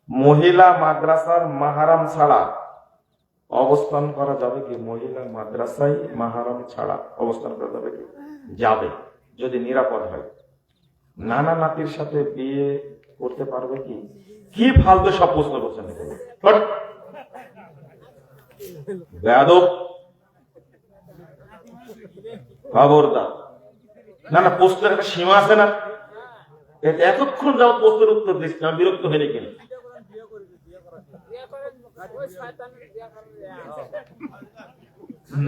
মহিলা মাদ্রাসার মাহারাম ছাড়া অবস্থান করা যাবে কি? মহিলা মাদ্রাসায় মাহারাম ছাড়া অবস্থান করা যাবে কি? যাবে, যদি নিরাপদ হয়। নানা নাতির সাথে বিয়ে করতে পারবে কি? কি ফালতু সব প্রশ্ন করছেন, বেয়াদব, খবরদার। না না, প্রশ্নের একটা সীমা আছে না? এতক্ষণ যাও প্রশ্নের উত্তর দিচ্ছি, আমি বিরক্ত হয়ে কিনা?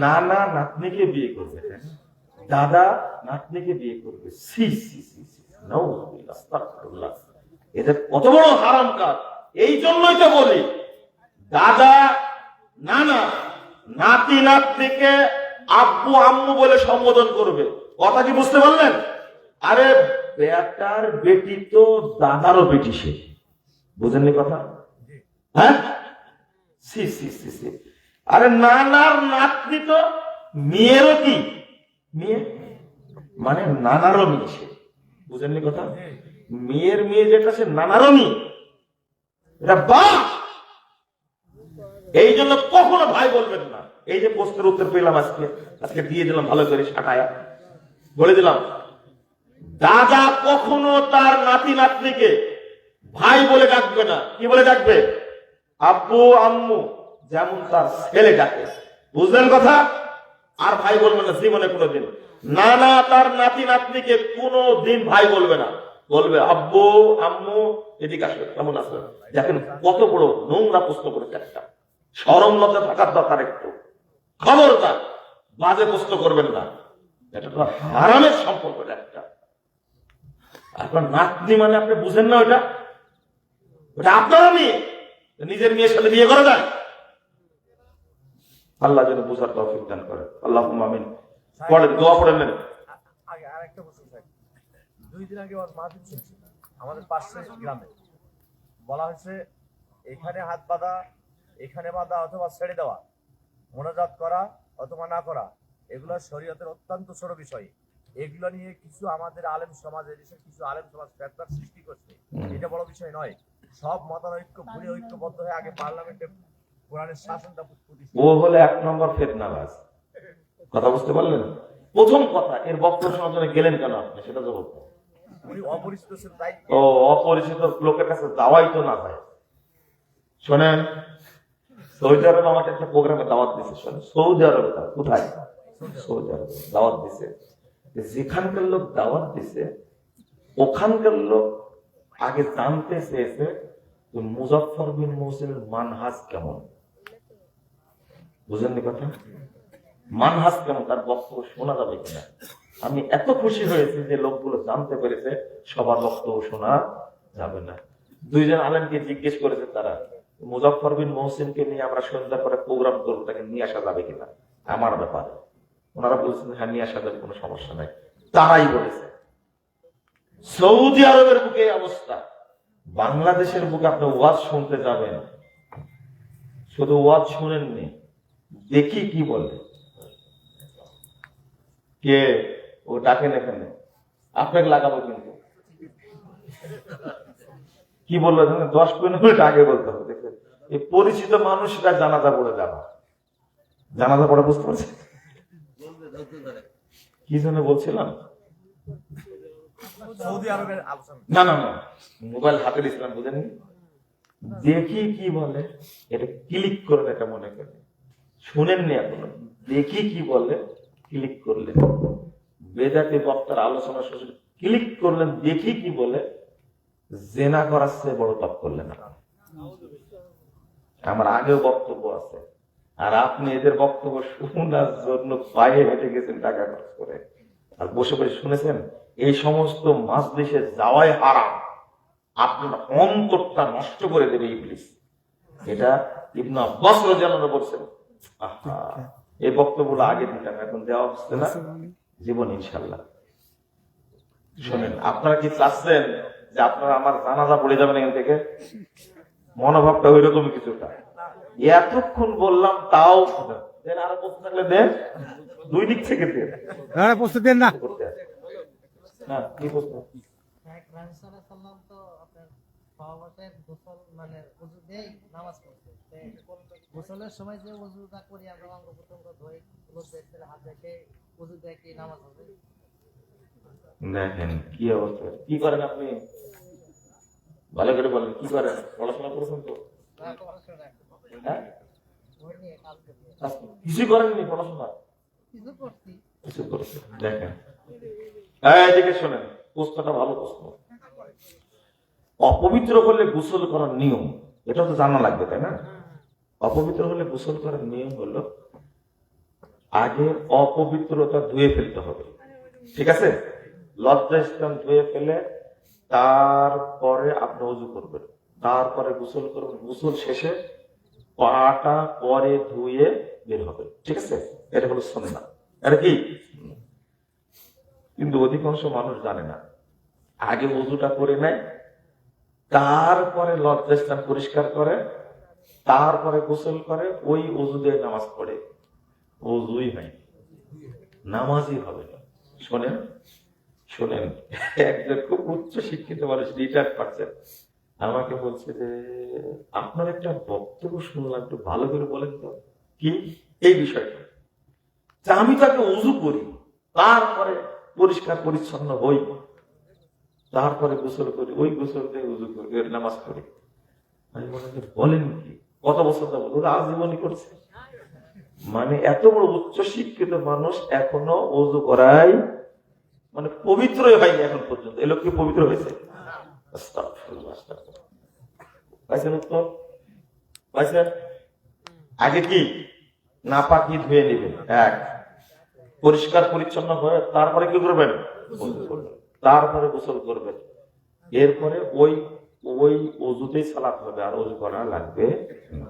নানা নাতনিকে বিয়ে করবে, দাদা নাতনিকে বিয়ে করবে, সি সি সি সি, নাউযুবিল্লাহ, আস্তাগফিরুল্লাহ। এটা কত বড় হারাম কাজ। এই জন্যই তো বলি, দাদা নানা নাতি নাতনিকে আব্বু আম্মু বলে সম্বোধন করবে। কথা কি বুঝতে পারলেন? আরে বেটার বেটি তো দাদারও বেটি, সে বুঝেননি কথা? হ্যাঁ, সি সি সি সি। আরে নানার নাতনি তো মেয়েরও কি মেয়ে, মানে নানারও মেয়ে সে, বুঝেননি কথা? মেয়ের মেয়ে যেটা সে নানারও মেয়ে, এটা বাহ। এই জন্য কখনো ভাই বলবেন না। এই যে প্রশ্নের উত্তর পেলাম আজকে, আজকে দিয়ে দিলাম ভালো করে সাটায়া, বলে দিলাম, দাদা কখনো তার নাতি নাতনিকে ভাই বলে ডাকবে না। কি বলে ডাকবে? আব্বু আম্মু, যেমন তার ছেলে ডাকে। বুঝলেন কথা? আর ভাই বলবে না জীবনে কোনোদিন। নানা তার নাতি নাতনিকে কোনোদিন ভাই বলবে না, বলবে আব্বু আম্মু। এদিকে আসবে, কেমন আসবে? দেখেন কত বড় নোংরা প্রশ্ন করেছে একটা। শরম লজ্জা থাকার দরকার একটু। খবরদার বাজে প্রশ্ন করবেন না, এটা তো হারামের সম্পর্ক একটা। আপনার নাতনি মানে আপনি বুঝেন না, ওটা ওটা আপনার মেয়ে, নিজের মেয়ের সাথে বিয়ে করা যায়? আল্লাহ যেন বুঝার তৌফিক দান করে, আল্লাহুম্মা আমিন। পড়েন, দোয়া পড়েন। আগে আরেকটা প্রশ্ন স্যার, 2 দিন আগে মাহফিল শুনছি আমাদের পাশের গ্রামে, বলা হয়েছে এখানে হাত বাঁধা, এখানে বাঁধা অথবা ছেড়ে দেওয়া, মোনাজাত করা অথবা না করা, এগুলো শরীয়তের অত্যন্ত ছোট বিষয়। এগুলো নিয়ে কিছু আমাদের আলেম সমাজ, এদেশের কিছু আলেম সমাজ ফেতনার সৃষ্টি করছে। এটা বড় বিষয় নয়। সব মতানৈক্য ভুলে ঐক্যবদ্ধ হয়ে আগে পার্লামেন্টে কোরআনের শাসনটা প্রতিষ্ঠা। ও হলে 1 নম্বর ফিতনাবাজ। কথা বুঝতে পারলেন? প্রথম কথা, এর বক্তব্য শোনার জন্য গেলেন কেন আপনি, সেটা তো বলতে। উনি অপরিচিত ছিলেন, তাই ও অপরিচিত লোকের কাছে যাওয়াই তো না হয়। শোনেন, সৌদি আরবে আমাকে একটা প্রোগ্রামে দাওয়াত দিচ্ছে। শোনেন, সৌদি আরবে কোথায়? সৌদি আরবে দাওয়াত দিছে। যেখানকার লোক দাওয়াত দিছে, ওখানকার লোক আগে জানতে চেয়েছে মুজাফফর বিন মুহসিনের মানহাজ কেমন। বুঝেননি কথা? মানহাজ কেমন, তার বক্তব্য শোনা যাবে কিনা। আমি এত খুশি হয়েছি যে লোকগুলো জানতে পেরেছে সবার বক্তব্য শোনা যাবে না। 2 জন আলেমকে জিজ্ঞেস করেছে তারা, মুজাফফর বিন মুহসিনকে নিয়ে আমরা সন্ধ্যা করে প্রোগ্রাম করবো, তাকে নিয়ে আসা যাবে কিনা আমার ব্যাপারে। ওনারা বলছেন হ্যাঁ, নিয়ে আসা যাবে, কোনো সমস্যা নাই। তারাই বলেছে। সৌদি আরবের বুকে এই অবস্থা। বাংলাদেশের বুকে আপনি ওয়াজ শুনতে যাবেন, শুধু ওয়াজ শুনেননি, দেখি কি বলে। কে ও ডাকেন এখানে, আপনাকে লাগাবো কিন্তু। কি বললো 10-15 মিনিট আগে বলতে হবে। দেখবেন এই পরিচিত মানুষরা জানাজা পড়ে যাবে, জানাজা পড়ে, বুঝতে পারছি কি জন্য বলছিলাম। সৌদি আরবের আলোচনা। না না না, মোবাইল হাতে দিয়েছিলাম, বুঝেননি। দেখি কি বলে, এটা ক্লিক করলে, এটা মনে করে শুনেননি এখনো। দেখি কি বলে, ক্লিক করলেন। বেদাতি বক্তার আলোচনা শুনে ক্লিক করলেন, দেখি কি বলে, জেনা করার চেয়ে বড় পাপ করলেন। আমার আগেও বক্তব্য আছে, আর আপনি এদের বক্তব্য শোনার জন্য পায়ে হেঁটে গেছেন টাকা খরচ করে, আর বসে বসে শুনেছেন। এই সমস্ত মাজলিসে যাওয়াই হারাম। আপনার অন্তরটা নষ্ট করে দেবে ইবলিস। এটা ইবনে আব্বাস রাদিয়াল্লাহু আনহু বলছেন। আহা, এই বক্তব্যগুলো আগে দিতাম, এখন দেওয়া হচ্ছে না জীবন ইনশাআল্লাহ। শোনেন, আপনারা কি চাচ্ছেন যে আপনারা আমার জানাজা পড়ে যাবেন এখান থেকে? মনোভাবটা ওই রকমই কিছুটা। এতক্ষণ বললাম, তাও দেন, আরো প্রশ্ন থাকলে দেন, 2 দিক থেকে দেন। প্রশ্ন দেন না। হ্যাঁ, কি প্রশ্ন? সহবতের গোসল মানে ওযু দেই নামাজ পড়তে গোসলের সময় যে ওযুটা করি আমরা অঙ্গ প্রত্যঙ্গ ধুই ক্লোজ দেখলে হাত রেখে ওযু দিয়ে কি নামাজ হবে? দেখেন কি অবস্থা, কি করেন আপনি ভালো করে বলেন, কি করেন? পড়াশোনা করেছেন তো? হ্যাঁ, ওই নিয়ে কাজ করি কিছু করেননি পড়াশোনা? কিছু করছি কিছু করেছেন। দেখেন এদিকে শোনেন, প্রশ্নটা ভালো প্রশ্ন। অপবিত্র হলে গোসল করার নিয়ম এটা তো জানা লাগবে, তাই না? অপবিত্র হলে গোসল করার নিয়ম হলো আগে অপবিত্রতা ধুয়ে ফেলতে হবে, ঠিক আছে? লজ্জাস্থান ধুয়ে ফেলে তারপরে আপনি ওযু করবেন, তারপরে গোসল করবেন। গোসল শেষে পাটা পরে ধুয়ে বের হবে, ঠিক আছে? এটা হলো সুন্নাহ। এটা কি? কিন্তু অধিকাংশ মানুষ জানে না, আগে ওযুটা করে নেয়, তারপরে লজ্জাস্থান পরিষ্কার করে, তারপরে গোসল করে, ওই ওযু দিয়ে নামাজ পড়ে। ওযুই নাই, নামাজই হবে না। শোনেন শোনেন, একজন খুব উচ্চ শিক্ষিত মানুষ, রিটায়ার্ড পারছেন, আমাকে বলছে যে আপনার একটা বক্তব্য শুনলাম, একটু ভালো করে বলেন তো কি এই বিষয়টা। যে আমি তাকে ওযু করি, তারপরে পরিষ্কার পরিচ্ছন্ন হই, তারপরে গোসল করি, ওই গোসল দিয়ে ওযু করি, নামাজ পড়ি। আমি বললাম যে বলেন কি, কত বছর যাবত? ওরা আজীবনই করছে। মানে এত বড় উচ্চ শিক্ষিত মানুষ এখনো ওযু করাই মানে পবিত্রই হয়নি এখন পর্যন্ত। এ লোক কি পবিত্র হয়েছে? আস্তাগফিরুল্লাহ, আস্তাগফিরুল্লাহ। পাইছেন উত্তর? পাইছেন? আগে কি নাপাকি ধুয়ে নেবেন, এক, পরিষ্কার পরিচ্ছন্ন হয়ে তারপরে কি করবেন? ওযু করবেন, তারপরে গোসল করবেন। এরপরে ওই ওই ওযুতেই সালাত হবে, আর ওযু করা লাগবে না।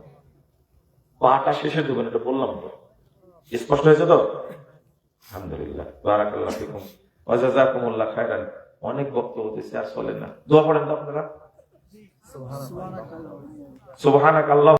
পাটা শেষে দেবেন, এটা বললাম তো। স্পষ্ট হয়েছে তো? আলহামদুলিল্লাহ, বারাকাল্লাহু ফিকুম ওয়া জাযাকুমুল্লাহ খায়রান। অনেক বক্তব্য দিচ্ছে, আর চলে না। দোয়া পড়েন তো আপনারা। সুবহানাকাল্লাহ।